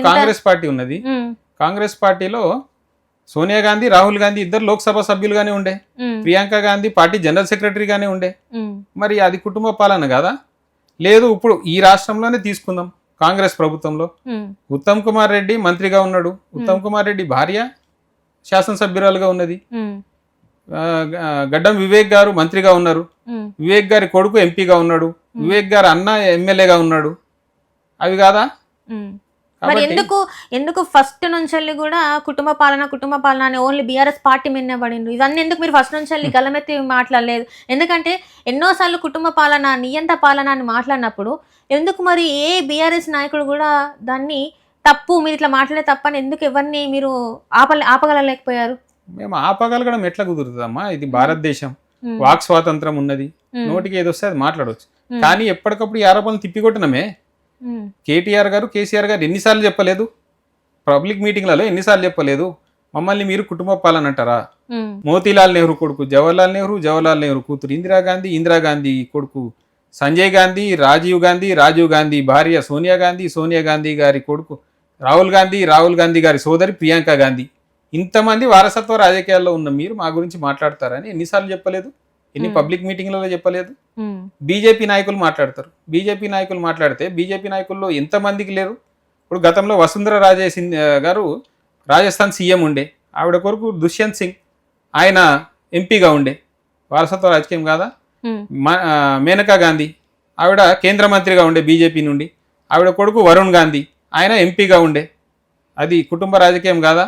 Congress party ఉన్నది. కాంగ్రెస్ పార్టీలో సోనియా గాంధీ, రాహుల్ గాంధీ ఇద్దరు లోక్సభ సభ్యులుగానే ఉండే, ప్రియాంక గాంధీ పార్టీ జనరల్ సెక్రటరీగానే ఉండే. మరి అది కుటుంబ పాలన కాదా? లేదు, ఇప్పుడు ఈ రాష్ట్రంలోనే తీసుకుందాం. కాంగ్రెస్ ప్రభుత్వంలో ఉత్తమ్ కుమార్ రెడ్డి మంత్రిగా ఉన్నాడు. ఉత్తమ్ కుమార్ రెడ్డి భార్య శాసనసభ్యురాలుగా ఉన్నది. గడ్డం వివేక్ గారు మంత్రిగా ఉన్నారు. వివేక్ గారి కొడుకు ఎంపీగా ఉన్నాడు. వివేక్ గారు అన్న ఎమ్మెల్యేగా ఉన్నాడు. అవి కాదా? మరి ఎందుకు ఫస్ట్ నుంచి కూడా కుటుంబ పాలన అని ఓన్లీ బీఆర్ఎస్ పార్టీ మీదనే పడిండ్రు? ఇవన్నీ ఎందుకు మీరు ఫస్ట్ నుంచి గలమెత్తి మాట్లాడలేదు? ఎందుకంటే ఎన్నోసార్లు కుటుంబ పాలన, నియంత పాలన అని మాట్లాడినప్పుడు ఎందుకు మరి ఏ బీఆర్ఎస్ నాయకుడు కూడా దాన్ని తప్పు, మీరు ఇట్లా మాట్లాడే తప్పని ఎందుకు ఎవరిని మీరు ఆపగలలేకపోయారు? మేము ఆపగలగడం ఎట్లా కుదురుతుందమ్మా? ఇది భారతదేశం, వాక్ స్వాతంత్రం ఉన్నది. నోటికి ఏదొస్తే అది మాట్లాడవచ్చు. కానీ ఎప్పటికప్పుడు ఈ ఆరోపణలు తిప్పికొట్టినమే. కేటీఆర్ గారు, కేసీఆర్ గారు ఎన్నిసార్లు చెప్పలేదు? పబ్లిక్ మీటింగ్లలో ఎన్నిసార్లు చెప్పలేదు? మమ్మల్ని మీరు కుటుంబ పాలన అంటారా? మోతీలాల్ నెహ్రూ కొడుకు జవహర్లాల్ నెహ్రూ, జవహర్లాల్ నెహ్రూ కూతురు ఇందిరాగాంధీ, ఇందిరాగాంధీ కొడుకు సంజయ్ గాంధీ, రాజీవ్ గాంధీ భార్య సోనియా గాంధీ, సోనియా గాంధీ గారి కొడుకు రాహుల్ గాంధీ గారి సోదరి ప్రియాంక గాంధీ. ఇంతమంది వారసత్వ రాజకీయాల్లో ఉన్న మీరు మా గురించి మాట్లాడతారని ఎన్నిసార్లు చెప్పలేదు? ఎన్ని పబ్లిక్ మీటింగ్లలో చెప్పలేదు? బీజేపీ నాయకులు మాట్లాడతారు. బీజేపీ నాయకులు మాట్లాడితే బీజేపీ నాయకుల్లో ఎంతమందికి లేరు? ఇప్పుడు గతంలో వసుంధర రాజే గారు రాజస్థాన్ సీఎం ఉండే, ఆవిడ కొరకు దుష్యంత్ సింగ్ ఆయన ఎంపీగా ఉండే. వారసత్వ రాజకీయం కాదా? మేనకా గాంధీ ఆవిడ కేంద్ర మంత్రిగా ఉండే బీజేపీ నుండి. ఆవిడ కొడుకు వరుణ్ గాంధీ ఆయన ఎంపీగా ఉండే. అది కుటుంబ రాజకీయం కాదా?